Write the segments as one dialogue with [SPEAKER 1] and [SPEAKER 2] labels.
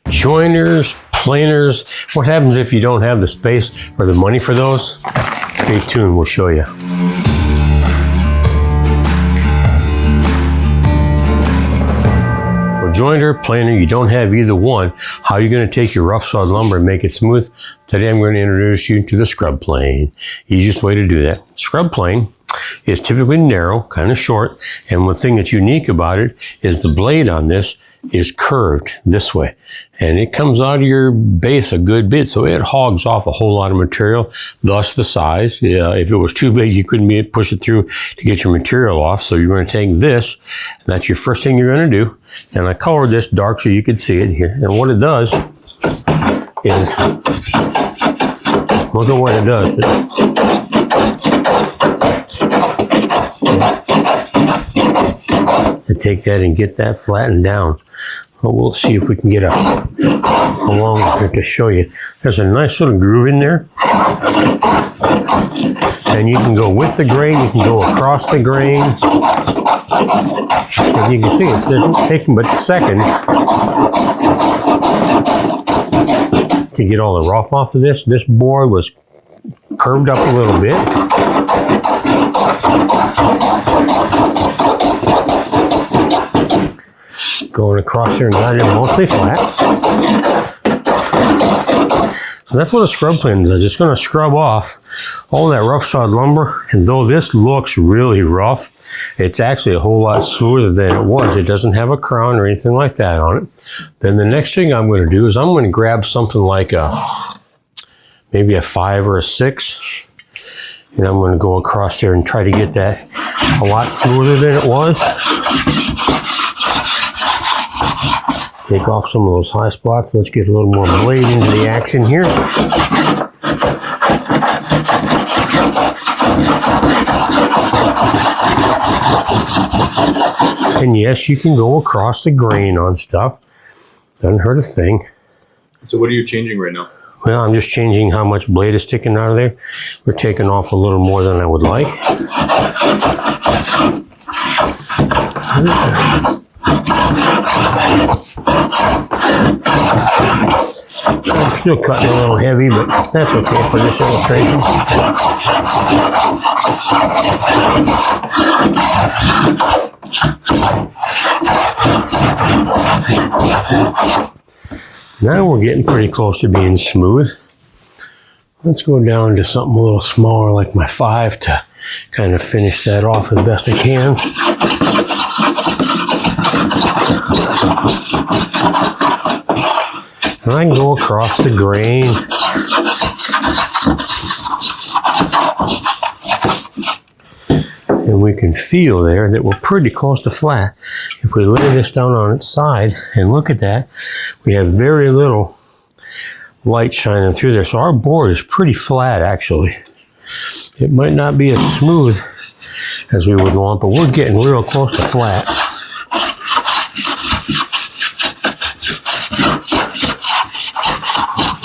[SPEAKER 1] Joiners, planers, what happens if you don't have the space or the money for those? Stay tuned, we'll show you. Joiner, planer, you don't have either one. How are you going to take your rough sawed lumber and make it smooth? Today I'm going to introduce you to the scrub plane. Easiest way to do that. Scrub plane is typically narrow, kind of short, and one thing that's unique about it is the blade on this is curved this way, and it comes out of your base a good bit, so it hogs off a whole lot of material, thus the size. If it was too big, you couldn't push it through to get your material off, so you're going to take this, and that's your first thing you're going to do. And I colored this dark so you can see it here, and what it does is, look at what it does. To take that and get that flattened down. But we'll see if we can get a long here to show you. There's a nice little groove in there. And you can go with the grain, you can go across the grain. As you can see, it's taking but seconds to get all the rough off of this. This board was curved up a little bit. Going across here and got it mostly flat. So that's what a scrub plane does. It's going to scrub off all that rough sawed lumber, and though this looks really rough, it's actually a whole lot smoother than it was. It doesn't have a crown or anything like that on it. Then the next thing I'm going to do is I'm going to grab something like maybe a 5 or a 6, and I'm going to go across there and try to get that a lot smoother than it was. Take off some of those high spots. Let's get a little more blade into the action here. And yes, you can go across the grain on stuff. Doesn't hurt a thing.
[SPEAKER 2] So what are you changing right now?
[SPEAKER 1] Well, I'm just changing how much blade is sticking out of there. We're taking off a little more than I would like. I'm still cutting a little heavy, but that's okay for this illustration. Now we're getting pretty close to being smooth. Let's go down to something a little smaller like my 5 to kind of finish that off as best I can. And I can go across the grain. And we can feel there that we're pretty close to flat. If we lay this down on its side and look at that, we have very little light shining through there. So our board is pretty flat actually. It might not be as smooth as we would want, but we're getting real close to flat.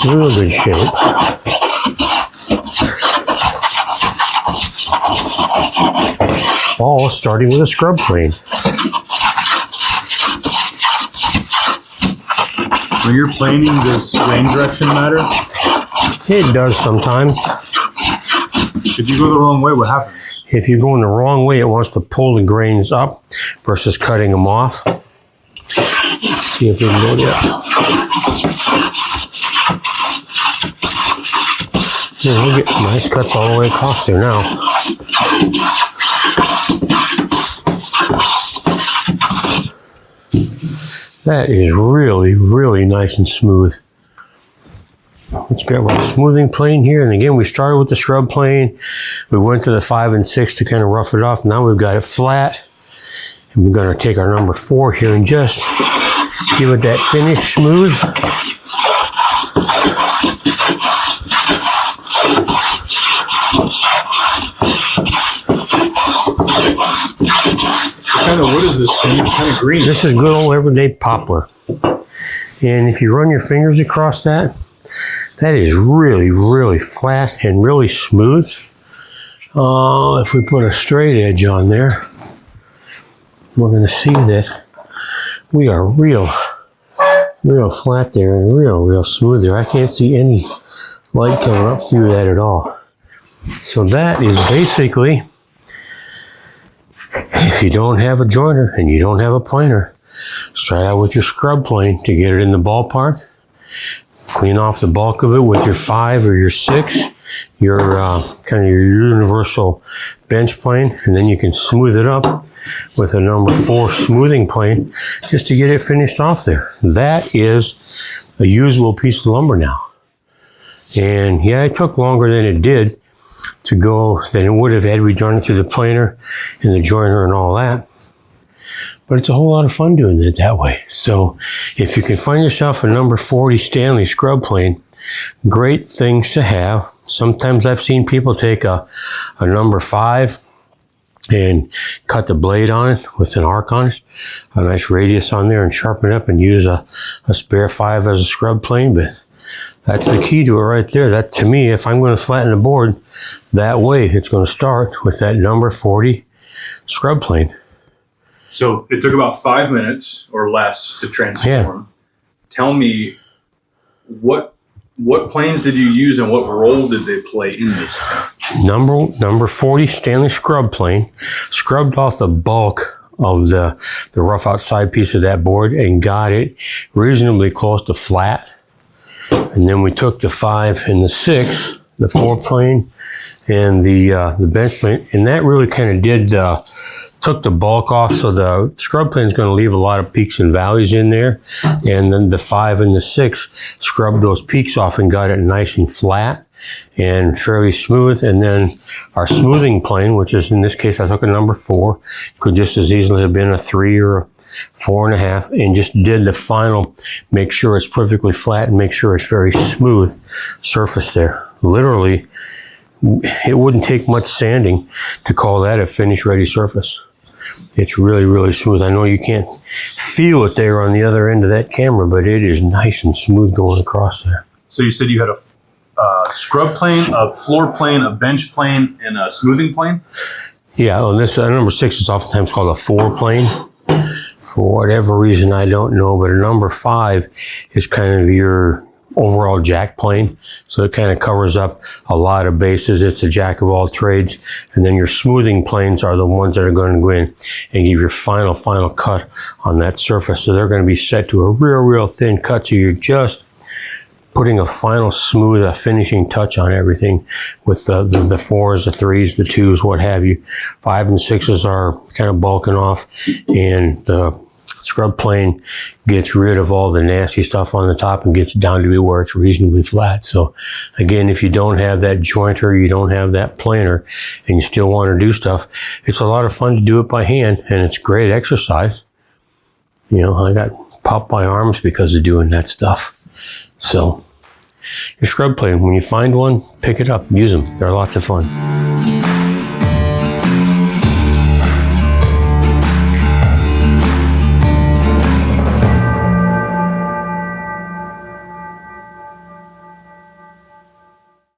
[SPEAKER 1] Real good shape. All starting with a scrub plane.
[SPEAKER 2] When you're planing, does grain direction matter?
[SPEAKER 1] It does sometimes.
[SPEAKER 2] If you go the wrong way, what happens?
[SPEAKER 1] If you're going the wrong way, it wants to pull the grains up versus cutting them off. See if we can go there. Yeah, we'll get nice cuts all the way across there now. That is really, really nice and smooth. Let's grab our smoothing plane here. And again, we started with the scrub plane. We went to the 5 and 6 to kind of rough it off. Now we've got it flat. And we're going to take our number 4 here and just give it that finish smooth.
[SPEAKER 2] What is this thing? It's kind of green.
[SPEAKER 1] This is good old everyday poplar. And if you run your fingers across that, that is really, really flat and really smooth. If we put a straight edge on there, we're going to see that we are real real flat there and real smooth there. I can't see any light coming up through that at all. So that is basically, if you don't have a jointer and you don't have a planer, start out with your scrub plane to get it in the ballpark. Clean off the bulk of it with your 5 or your 6, your kind of your universal bench plane, and then you can smooth it up with a number 4 smoothing plane just to get it finished off there. That is a usable piece of lumber now. And yeah, it took longer than it did to go than it would have had we joined it through the planer and the joiner and all that. But it's a whole lot of fun doing it that way. So if you can find yourself a number 40 Stanley scrub plane, great things to have. Sometimes I've seen people take a number 5 and cut the blade on it with an arc on it, a nice radius on there, and sharpen it up and use a spare 5 as a scrub plane. But that's the key to it right there. That, to me, if I'm going to flatten the board that way, it's going to start with that number 40 scrub plane.
[SPEAKER 2] So it took about 5 minutes or less to transform.
[SPEAKER 1] Yeah.
[SPEAKER 2] Tell me, what planes did you use and what role did they play in this?
[SPEAKER 1] Number 40 Stanley scrub plane, scrubbed off the bulk of the rough outside piece of that board and got it reasonably close to flat. And then we took the 5 and the 6, the 4 plane and the bench plane, and that really kind of did took the bulk off. So the scrub plane is going to leave a lot of peaks and valleys in there, and then the 5 and the 6 scrubbed those peaks off and got it nice and flat and fairly smooth. And then our smoothing plane, which is in this case I took a number 4, could just as easily have been a 3 or a 4.5, and just did the final, make sure it's perfectly flat and make sure it's very smooth surface there. Literally, it wouldn't take much sanding to call that a finish ready surface. It's really smooth. I know you can't feel it there on the other end of that camera, but it is nice and smooth going across there.
[SPEAKER 2] So you said you had a scrub plane, a floor plane, a bench plane, and a smoothing plane?
[SPEAKER 1] Yeah, well, this number 6 is oftentimes called a 4 plane. For whatever reason, I don't know, but a number 5 is kind of your overall jack plane. So it kind of covers up a lot of bases. It's a jack of all trades. And then your smoothing planes are the ones that are going to go in and give your final cut on that surface. So they're going to be set to a real thin cut. So you're just putting a final smooth finishing touch on everything with the 4s, the 3s, the 2s, what have you. 5 and 6s are kind of bulking off, and the scrub plane gets rid of all the nasty stuff on the top and gets down to be where it's reasonably flat. So again, if you don't have that jointer, you don't have that planer, and you still want to do stuff, it's a lot of fun to do it by hand, and it's great exercise. You know, I got popped by arms because of doing that stuff. So your scrub plane, when you find one, pick it up, use them. They're lots of fun.